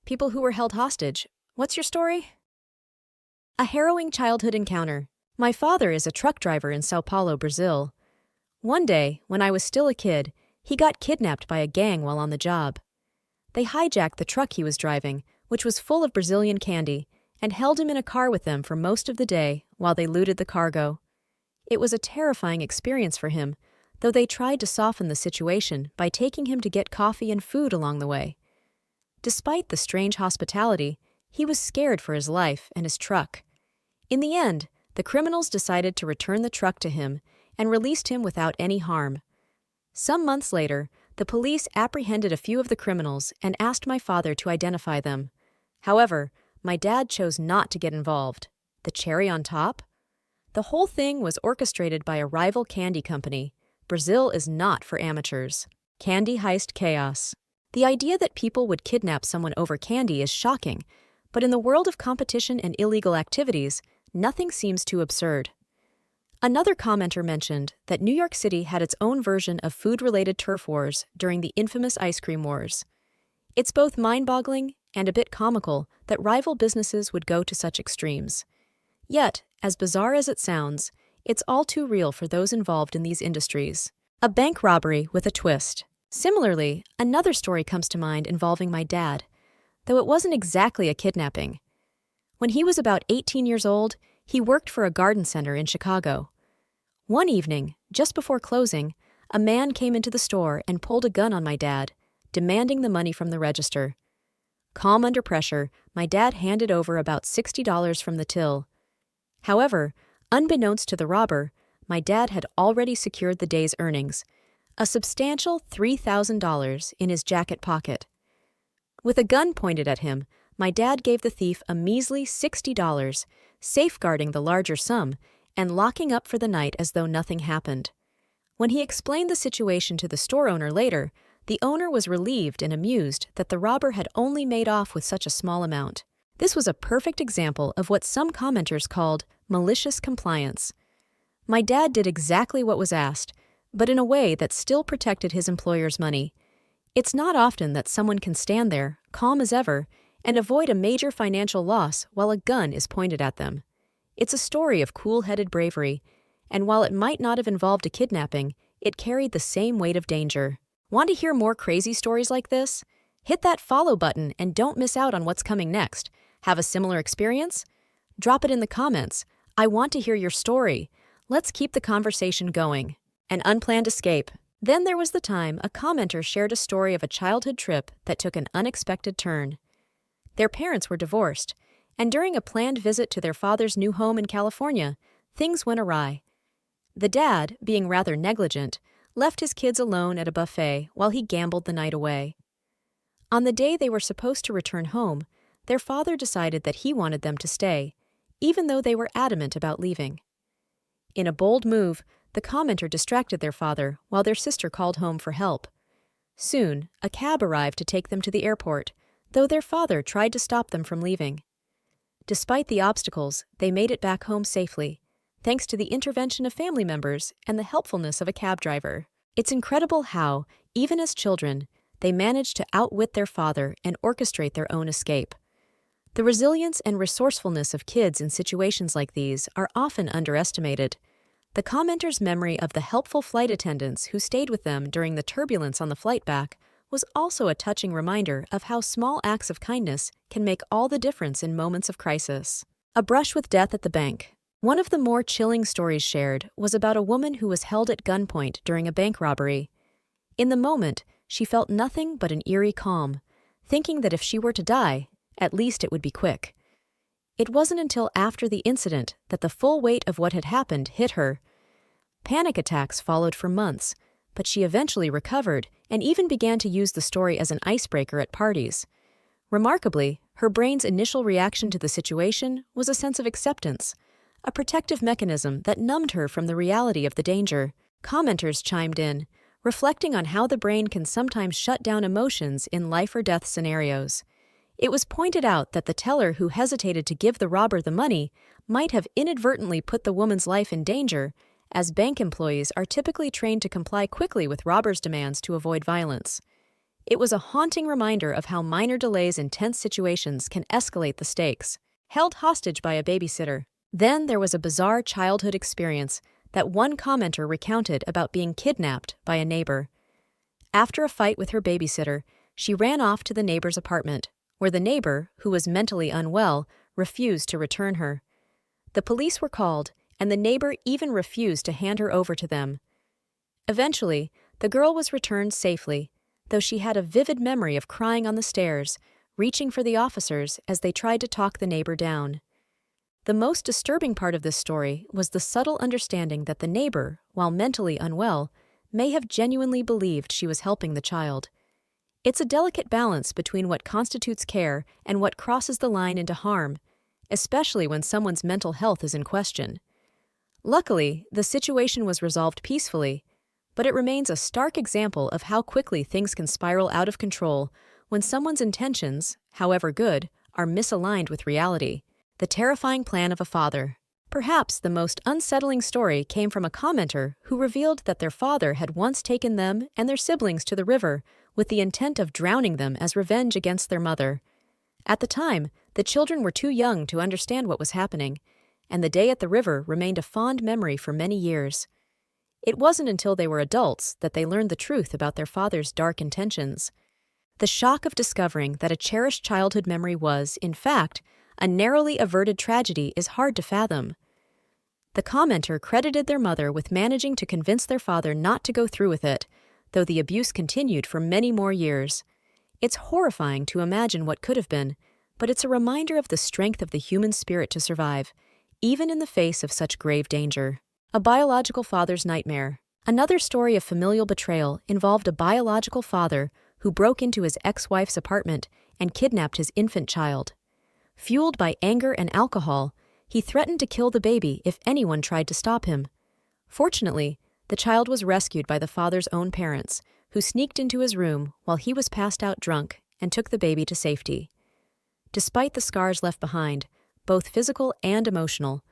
people who were held hostage. What's your story? A harrowing childhood encounter. My father is a truck driver in Sao Paulo, Brazil. One day, when I was still a kid, he got kidnapped by a gang while on the job. They hijacked the truck he was driving, which was full of Brazilian candy, and held him in a car with them for most of the day while they looted the cargo. It was a terrifying experience for him, though they tried to soften the situation by taking him to get coffee and food along the way. Despite the strange hospitality, he was scared for his life and his truck. In the end, the criminals decided to return the truck to him and released him without any harm. Some months later, the police apprehended a few of the criminals and asked my father to identify them. However, my dad chose not to get involved. The cherry on top? The whole thing was orchestrated by a rival candy company. Brazil is not for amateurs. Candy heist chaos. The idea that people would kidnap someone over candy is shocking, but in the world of competition and illegal activities, nothing seems too absurd. Another commenter mentioned that New York City had its own version of food-related turf wars during the infamous ice cream wars. It's both mind-boggling and a bit comical that rival businesses would go to such extremes. Yet, as bizarre as it sounds, it's all too real for those involved in these industries. A bank robbery with a twist. Similarly, another story comes to mind involving my dad, though it wasn't exactly a kidnapping. When he was about 18 years old, he worked for a garden center in Chicago. One evening, just before closing, a man came into the store and pulled a gun on my dad, demanding the money from the register. Calm under pressure, my dad handed over about $60 from the till. However, unbeknownst to the robber, my dad had already secured the day's earnings, a substantial $3,000 in his jacket pocket. With a gun pointed at him, my dad gave the thief a measly $60, safeguarding the larger sum and locking up for the night as though nothing happened. When he explained the situation to the store owner later, the owner was relieved and amused that the robber had only made off with such a small amount. This was a perfect example of what some commenters called malicious compliance. My dad did exactly what was asked, but in a way that still protected his employer's money. It's not often that someone can stand there, calm as ever, and avoid a major financial loss while a gun is pointed at them. It's a story of cool-headed bravery, and while it might not have involved a kidnapping, it carried the same weight of danger. Want to hear more crazy stories like this? Hit that follow button and don't miss out on what's coming next. Have a similar experience? Drop it in the comments. I want to hear your story. Let's keep the conversation going. An unplanned escape. Then there was the time a commenter shared a story of a childhood trip that took an unexpected turn. Their parents were divorced, and during a planned visit to their father's new home in California, things went awry. The dad, being rather negligent, left his kids alone at a buffet while he gambled the night away. On the day they were supposed to return home, their father decided that he wanted them to stay, even though they were adamant about leaving. In a bold move, the commenter distracted their father while their sister called home for help. Soon, a cab arrived to take them to the airport, though their father tried to stop them from leaving. Despite the obstacles, they made it back home safely, thanks to the intervention of family members and the helpfulness of a cab driver. It's incredible how, even as children, they managed to outwit their father and orchestrate their own escape. The resilience and resourcefulness of kids in situations like these are often underestimated. The commenter's memory of the helpful flight attendants who stayed with them during the turbulence on the flight back was also a touching reminder of how small acts of kindness can make all the difference in moments of crisis. A brush with death at the bank. One of the more chilling stories shared was about a woman who was held at gunpoint during a bank robbery. In the moment, she felt nothing but an eerie calm, thinking that if she were to die, at least it would be quick. It wasn't until after the incident that the full weight of what had happened hit her. Panic attacks followed for months, but she eventually recovered and even began to use the story as an icebreaker at parties. Remarkably, her brain's initial reaction to the situation was a sense of acceptance, a protective mechanism that numbed her from the reality of the danger. Commenters chimed in, reflecting on how the brain can sometimes shut down emotions in life-or-death scenarios. It was pointed out that the teller who hesitated to give the robber the money might have inadvertently put the woman's life in danger, as bank employees are typically trained to comply quickly with robbers' demands to avoid violence. It was a haunting reminder of how minor delays in tense situations can escalate the stakes. Held hostage by a babysitter. Then there was a bizarre childhood experience that one commenter recounted about being kidnapped by a neighbor. After a fight with her babysitter, she ran off to the neighbor's apartment, where the neighbor, who was mentally unwell, refused to return her. The police were called, and the neighbor even refused to hand her over to them. Eventually, the girl was returned safely, though she had a vivid memory of crying on the stairs, reaching for the officers as they tried to talk the neighbor down. The most disturbing part of this story was the subtle understanding that the neighbor, while mentally unwell, may have genuinely believed she was helping the child. It's a delicate balance between what constitutes care and what crosses the line into harm, especially when someone's mental health is in question. Luckily, the situation was resolved peacefully, but it remains a stark example of how quickly things can spiral out of control when someone's intentions, however good, are misaligned with reality. The terrifying plan of a father. Perhaps the most unsettling story came from a commenter who revealed that their father had once taken them and their siblings to the river with the intent of drowning them as revenge against their mother. At the time, the children were too young to understand what was happening, and the day at the river remained a fond memory for many years. It wasn't until they were adults that they learned the truth about their father's dark intentions. The shock of discovering that a cherished childhood memory was, in fact, a narrowly averted tragedy is hard to fathom. The commenter credited their mother with managing to convince their father not to go through with it, though the abuse continued for many more years. It's horrifying to imagine what could have been, but it's a reminder of the strength of the human spirit to survive, even in the face of such grave danger. A biological father's nightmare. Another story of familial betrayal involved a biological father who broke into his ex-wife's apartment and kidnapped his infant child. Fueled by anger and alcohol, he threatened to kill the baby if anyone tried to stop him. Fortunately, the child was rescued by the father's own parents, who sneaked into his room while he was passed out drunk and took the baby to safety. Despite the scars left behind, both physical and emotional,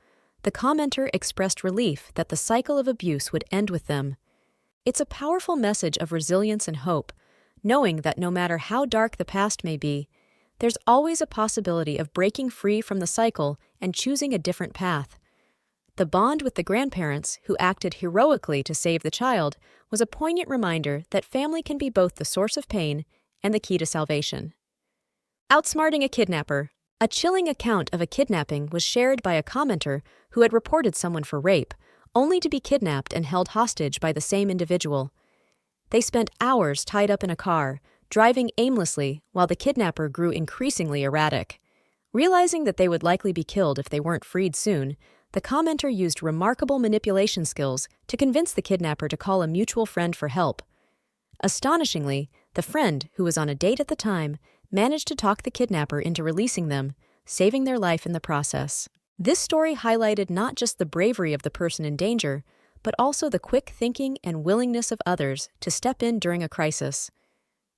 the commenter expressed relief that the cycle of abuse would end with them. It's a powerful message of resilience and hope, knowing that no matter how dark the past may be, there's always a possibility of breaking free from the cycle and choosing a different path. The bond with the grandparents, who acted heroically to save the child, was a poignant reminder that family can be both the source of pain and the key to salvation. Outsmarting a kidnapper. A chilling account of a kidnapping was shared by a commenter who had reported someone for rape, only to be kidnapped and held hostage by the same individual. They spent hours tied up in a car, driving aimlessly while the kidnapper grew increasingly erratic. Realizing that they would likely be killed if they weren't freed soon, the commenter used remarkable manipulation skills to convince the kidnapper to call a mutual friend for help. Astonishingly, the friend, who was on a date at the time, managed to talk the kidnapper into releasing them, saving their life in the process. This story highlighted not just the bravery of the person in danger, but also the quick thinking and willingness of others to step in during a crisis.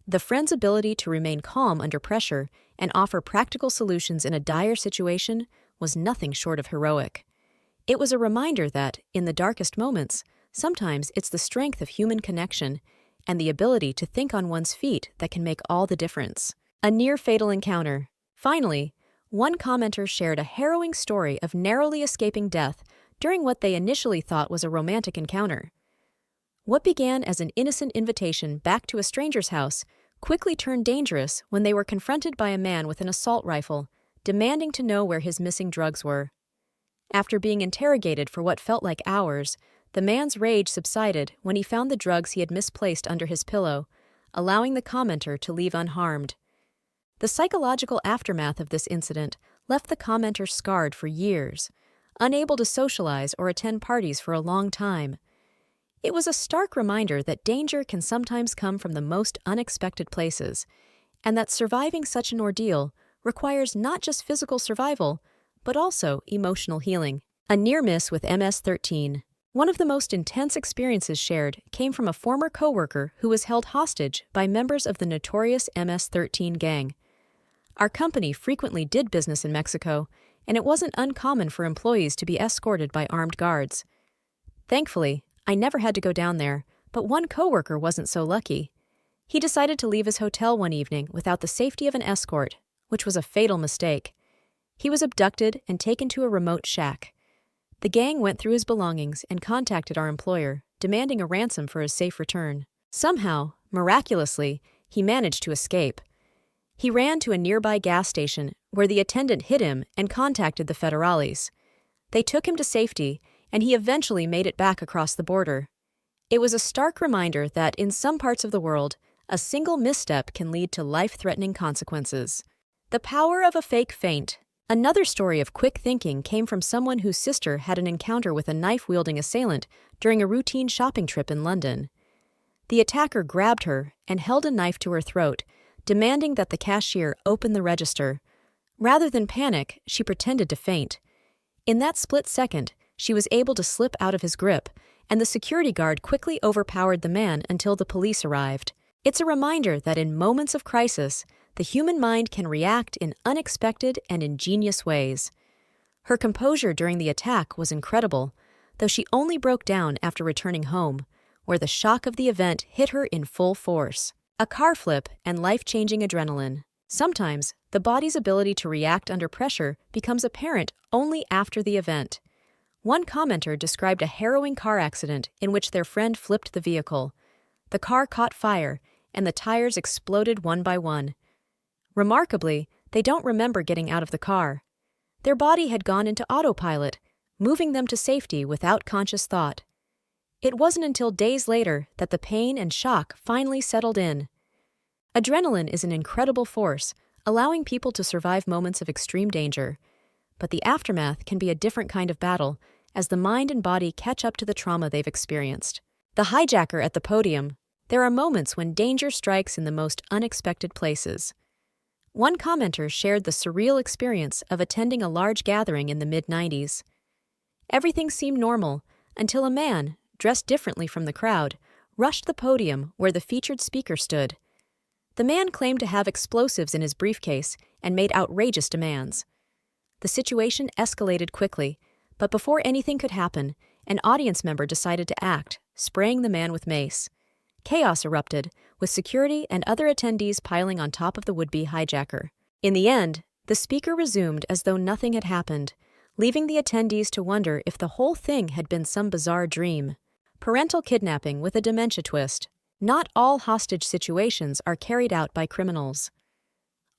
The friend's ability to remain calm under pressure and offer practical solutions in a dire situation was nothing short of heroic. It was a reminder that, in the darkest moments, sometimes it's the strength of human connection and the ability to think on one's feet that can make all the difference. A near-fatal encounter. Finally, one commenter shared a harrowing story of narrowly escaping death during what they initially thought was a romantic encounter. What began as an innocent invitation back to a stranger's house quickly turned dangerous when they were confronted by a man with an assault rifle, demanding to know where his missing drugs were. After being interrogated for what felt like hours, the man's rage subsided when he found the drugs he had misplaced under his pillow, allowing the commenter to leave unharmed. The psychological aftermath of this incident left the commenter scarred for years, unable to socialize or attend parties for a long time. It was a stark reminder that danger can sometimes come from the most unexpected places, and that surviving such an ordeal requires not just physical survival, but also emotional healing. A near miss with MS-13. One of the most intense experiences shared came from a former coworker who was held hostage by members of the notorious MS-13 gang. Our company frequently did business in Mexico, and it wasn't uncommon for employees to be escorted by armed guards. Thankfully, I never had to go down there, but one coworker wasn't so lucky. He decided to leave his hotel one evening without the safety of an escort, which was a fatal mistake. He was abducted and taken to a remote shack. The gang went through his belongings and contacted our employer, demanding a ransom for his safe return. Somehow, miraculously, he managed to escape. He ran to a nearby gas station where the attendant hid him and contacted the federales. They took him to safety, and he eventually made it back across the border. It was a stark reminder that in some parts of the world, a single misstep can lead to life-threatening consequences. The power of a fake feint. Another story of quick thinking came from someone whose sister had an encounter with a knife-wielding assailant during a routine shopping trip in London. The attacker grabbed her and held a knife to her throat, demanding that the cashier open the register. Rather than panic, she pretended to faint. In that split second, she was able to slip out of his grip, and the security guard quickly overpowered the man until the police arrived. It's a reminder that in moments of crisis, the human mind can react in unexpected and ingenious ways. Her composure during the attack was incredible, though she only broke down after returning home, where the shock of the event hit her in full force. A car flip and life-changing adrenaline. Sometimes, the body's ability to react under pressure becomes apparent only after the event. One commenter described a harrowing car accident in which their friend flipped the vehicle. The car caught fire, and the tires exploded one by one. Remarkably, they don't remember getting out of the car. Their body had gone into autopilot, moving them to safety without conscious thought. It wasn't until days later that the pain and shock finally settled in. Adrenaline is an incredible force, allowing people to survive moments of extreme danger. But the aftermath can be a different kind of battle, as the mind and body catch up to the trauma they've experienced. The hijacker at the podium. There are moments when danger strikes in the most unexpected places. One commenter shared the surreal experience of attending a large gathering in the mid-90s. Everything seemed normal until a man, dressed differently from the crowd, rushed the podium where the featured speaker stood. The man claimed to have explosives in his briefcase and made outrageous demands. The situation escalated quickly, but before anything could happen, an audience member decided to act, spraying the man with mace. Chaos erupted, with security and other attendees piling on top of the would-be hijacker. In the end, the speaker resumed as though nothing had happened, leaving the attendees to wonder if the whole thing had been some bizarre dream. Parental kidnapping with a dementia twist. Not all hostage situations are carried out by criminals.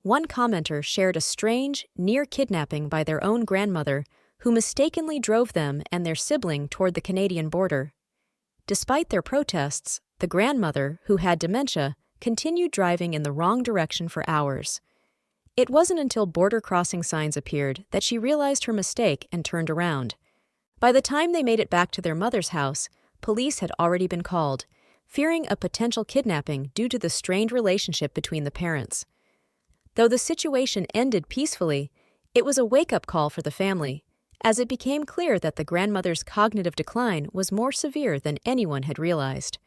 One commenter shared a strange, near kidnapping by their own grandmother, who mistakenly drove them and their sibling toward the Canadian border. Despite their protests, the grandmother, who had dementia, continued driving in the wrong direction for hours. It wasn't until border crossing signs appeared that she realized her mistake and turned around. By the time they made it back to their mother's house, police had already been called, fearing a potential kidnapping due to the strained relationship between the parents. Though the situation ended peacefully, it was a wake-up call for the family, as it became clear that the grandmother's cognitive decline was more severe than anyone had realized.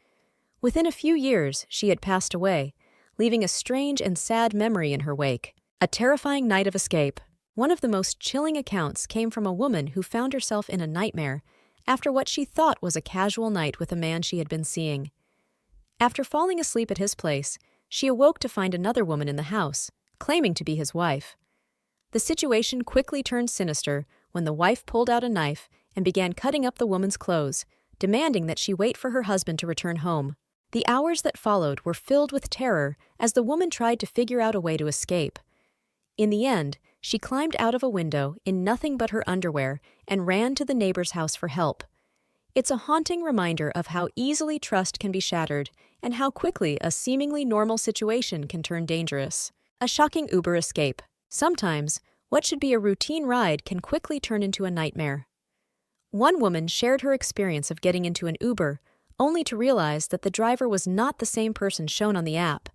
Within a few years, she had passed away, leaving a strange and sad memory in her wake. A terrifying night of escape. One of the most chilling accounts came from a woman who found herself in a nightmare after what she thought was a casual night with a man she had been seeing. After falling asleep at his place, she awoke to find another woman in the house, claiming to be his wife. The situation quickly turned sinister when the wife pulled out a knife and began cutting up the woman's clothes, demanding that she wait for her husband to return home. The hours that followed were filled with terror as the woman tried to figure out a way to escape. In the end, she climbed out of a window in nothing but her underwear and ran to the neighbor's house for help. It's a haunting reminder of how easily trust can be shattered and how quickly a seemingly normal situation can turn dangerous. A shocking Uber escape. Sometimes, what should be a routine ride can quickly turn into a nightmare. One woman shared her experience of getting into an Uber, only to realize that the driver was not the same person shown on the app.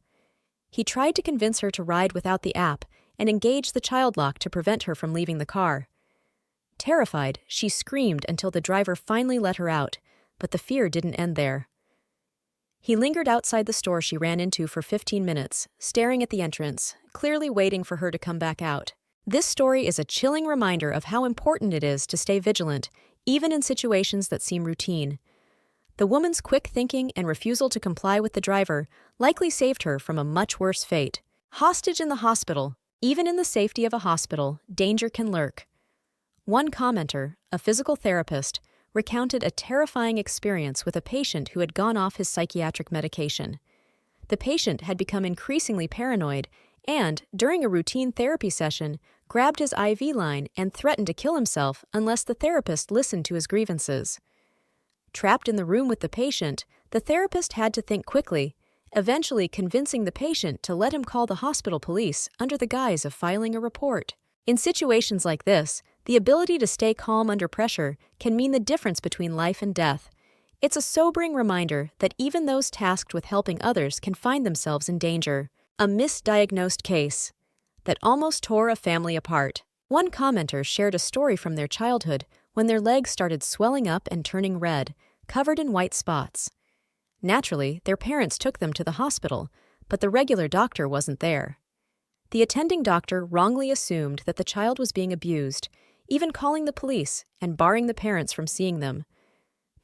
He tried to convince her to ride without the app and engage the child lock to prevent her from leaving the car. Terrified, she screamed until the driver finally let her out, but the fear didn't end there. He lingered outside the store she ran into for 15 minutes, staring at the entrance, clearly waiting for her to come back out. This story is a chilling reminder of how important it is to stay vigilant, even in situations that seem routine. The woman's quick thinking and refusal to comply with the driver likely saved her from a much worse fate. Hostage in the hospital. Even in the safety of a hospital, danger can lurk. One commenter, a physical therapist, recounted a terrifying experience with a patient who had gone off his psychiatric medication. The patient had become increasingly paranoid and, during a routine therapy session, grabbed his IV line and threatened to kill himself unless the therapist listened to his grievances. Trapped in the room with the patient, the therapist had to think quickly, eventually convincing the patient to let him call the hospital police under the guise of filing a report. In situations like this, the ability to stay calm under pressure can mean the difference between life and death. It's a sobering reminder that even those tasked with helping others can find themselves in danger. A misdiagnosed case that almost tore a family apart. One commenter shared a story from their childhood when their legs started swelling up and turning red, covered in white spots. Naturally, their parents took them to the hospital, but the regular doctor wasn't there. The attending doctor wrongly assumed that the child was being abused, even calling the police and barring the parents from seeing them.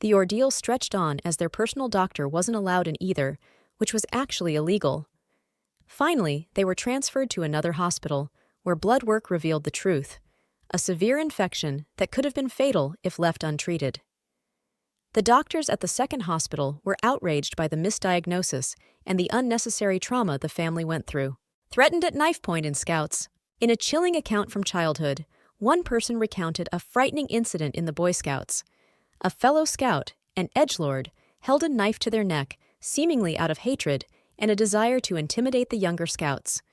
The ordeal stretched on as their personal doctor wasn't allowed in either, which was actually illegal. Finally, they were transferred to another hospital, where blood work revealed the truth: a severe infection that could have been fatal if left untreated. The doctors at the second hospital were outraged by the misdiagnosis and the unnecessary trauma the family went through. Threatened at knife point in Scouts. In a chilling account from childhood, one person recounted a frightening incident in the Boy Scouts. A fellow scout, an edgelord, held a knife to their neck, seemingly out of hatred and a desire to intimidate the younger scouts.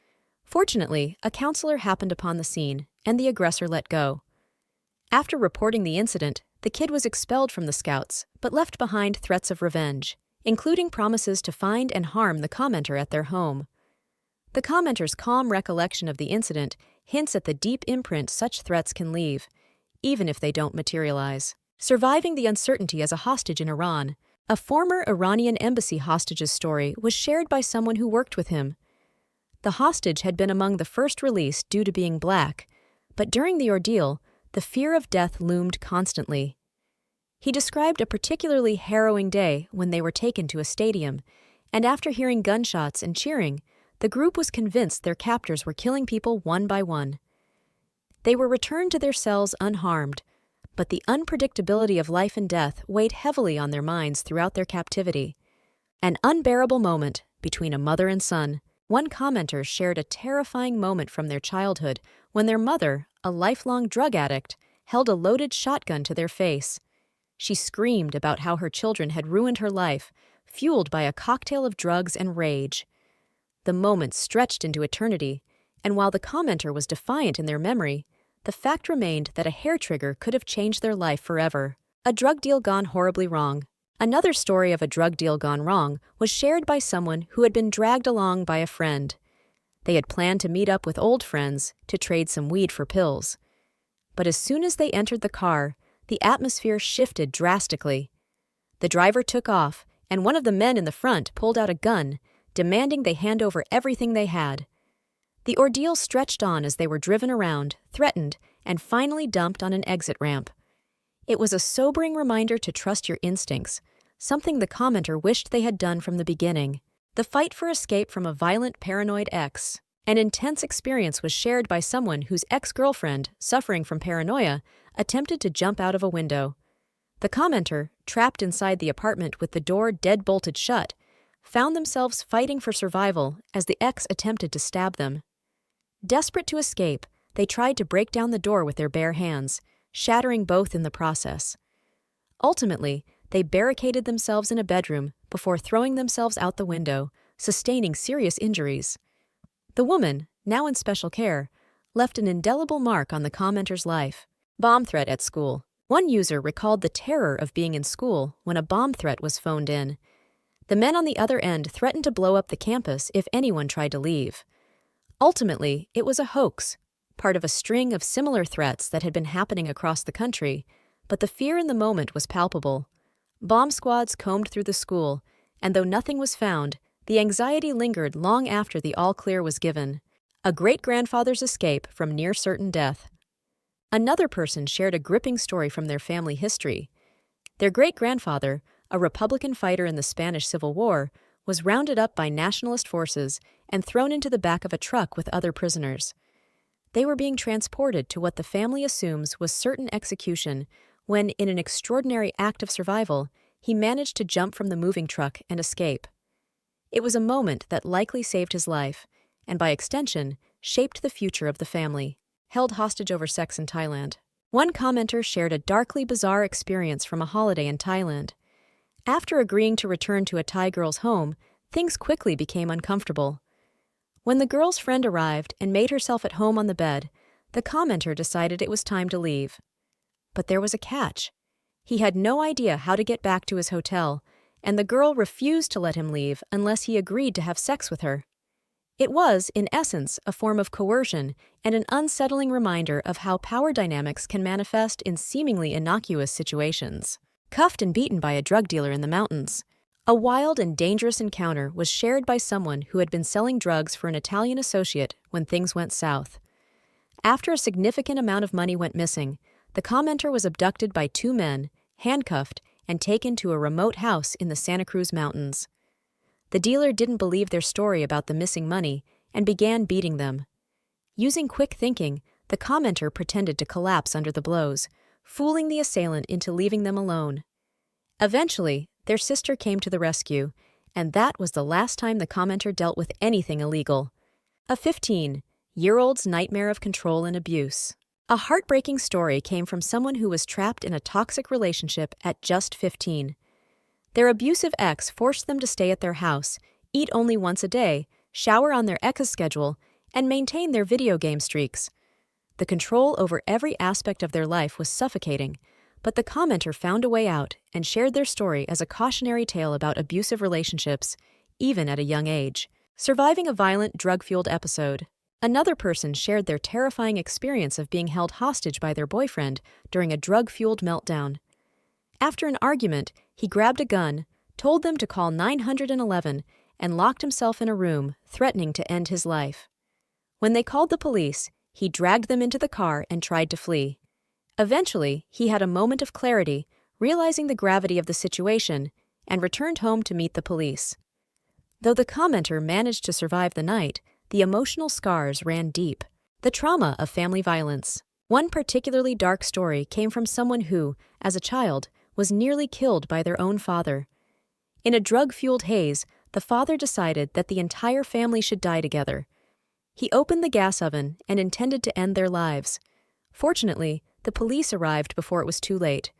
Fortunately, a counselor happened upon the scene, and the aggressor let go. After reporting the incident, the kid was expelled from the Scouts, but left behind threats of revenge, including promises to find and harm the commenter at their home. The commenter's calm recollection of the incident hints at the deep imprint such threats can leave, even if they don't materialize. Surviving the uncertainty as a hostage in Iran. A former Iranian embassy hostage's story was shared by someone who worked with him. The hostage had been among the first released due to being black, but during the ordeal, the fear of death loomed constantly. He described a particularly harrowing day when they were taken to a stadium, and after hearing gunshots and cheering, the group was convinced their captors were killing people one by one. They were returned to their cells unharmed, but the unpredictability of life and death weighed heavily on their minds throughout their captivity. An unbearable moment between a mother and son. One commenter shared a terrifying moment from their childhood when their mother, a lifelong drug addict, held a loaded shotgun to their face. She screamed about how her children had ruined her life, fueled by a cocktail of drugs and rage. The moment stretched into eternity, and while the commenter was defiant in their memory, the fact remained that a hair trigger could have changed their life forever. A drug deal gone horribly wrong. Another story of a drug deal gone wrong was shared by someone who had been dragged along by a friend. They had planned to meet up with old friends to trade some weed for pills. But as soon as they entered the car, the atmosphere shifted drastically. The driver took off, and one of the men in the front pulled out a gun, demanding they hand over everything they had. The ordeal stretched on as they were driven around, threatened, and finally dumped on an exit ramp. It was a sobering reminder to trust your instincts, something the commenter wished they had done from the beginning. The fight for escape from a violent, paranoid ex. An intense experience was shared by someone whose ex-girlfriend, suffering from paranoia, attempted to jump out of a window. The commenter, trapped inside the apartment with the door dead-bolted shut, found themselves fighting for survival as the ex attempted to stab them. Desperate to escape, they tried to break down the door with their bare hands, shattering both in the process. Ultimately, they barricaded themselves in a bedroom before throwing themselves out the window, sustaining serious injuries. The woman, now in special care, left an indelible mark on the commenter's life. Bomb threat at school. One user recalled the terror of being in school when a bomb threat was phoned in. The men on the other end threatened to blow up the campus if anyone tried to leave. Ultimately, it was a hoax, part of a string of similar threats that had been happening across the country, but the fear in the moment was palpable. Bomb squads combed through the school, and though nothing was found, the anxiety lingered long after the all-clear was given. A great-grandfather's escape from near-certain death. Another person shared a gripping story from their family history. Their great-grandfather, a Republican fighter in the Spanish Civil War, was rounded up by nationalist forces and thrown into the back of a truck with other prisoners. They were being transported to what the family assumes was certain execution when, in an extraordinary act of survival, he managed to jump from the moving truck and escape. It was a moment that likely saved his life, and by extension, shaped the future of the family. Held hostage over sex in Thailand. One commenter shared a darkly bizarre experience from a holiday in Thailand. After agreeing to return to a Thai girl's home, things quickly became uncomfortable. When the girl's friend arrived and made herself at home on the bed, the commenter decided it was time to leave. But there was a catch. He had no idea how to get back to his hotel, and the girl refused to let him leave unless he agreed to have sex with her. It was, in essence, a form of coercion and an unsettling reminder of how power dynamics can manifest in seemingly innocuous situations. Cuffed and beaten by a drug dealer in the mountains. A wild and dangerous encounter was shared by someone who had been selling drugs for an Italian associate when things went south. After a significant amount of money went missing, the commenter was abducted by two men, handcuffed, and taken to a remote house in the Santa Cruz Mountains. The dealer didn't believe their story about the missing money and began beating them. Using quick thinking, the commenter pretended to collapse under the blows, fooling the assailant into leaving them alone. Eventually, their sister came to the rescue, and that was the last time the commenter dealt with anything illegal. A 15-year-old's nightmare of control and abuse. A heartbreaking story came from someone who was trapped in a toxic relationship at just 15. Their abusive ex forced them to stay at their house, eat only once a day, shower on their ex's schedule, and maintain their video game streaks. The control over every aspect of their life was suffocating, but the commenter found a way out and shared their story as a cautionary tale about abusive relationships, even at a young age. Surviving a violent, drug-fueled episode. Another person shared their terrifying experience of being held hostage by their boyfriend during a drug-fueled meltdown. After an argument, he grabbed a gun, told them to call 911, and locked himself in a room, threatening to end his life. When they called the police, he dragged them into the car and tried to flee. Eventually, he had a moment of clarity, realizing the gravity of the situation, and returned home to meet the police. Though the commenter managed to survive the night, the emotional scars ran deep. The trauma of family violence. One particularly dark story came from someone who, as a child, was nearly killed by their own father. In a drug-fueled haze, the father decided that the entire family should die together. He opened the gas oven and intended to end their lives. Fortunately, the police arrived before it was too late.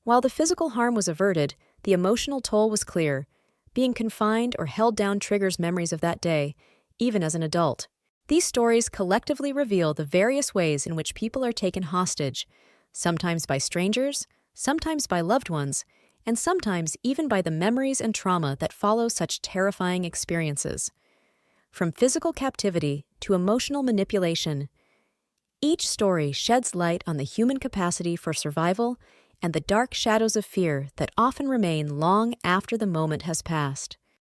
While the physical harm was averted, the emotional toll was clear. Being confined or held down triggers memories of that day, even as an adult. These stories collectively reveal the various ways in which people are taken hostage, sometimes by strangers, sometimes by loved ones, and sometimes even by the memories and trauma that follow such terrifying experiences. From physical captivity to emotional manipulation, each story sheds light on the human capacity for survival and the dark shadows of fear that often remain long after the moment has passed.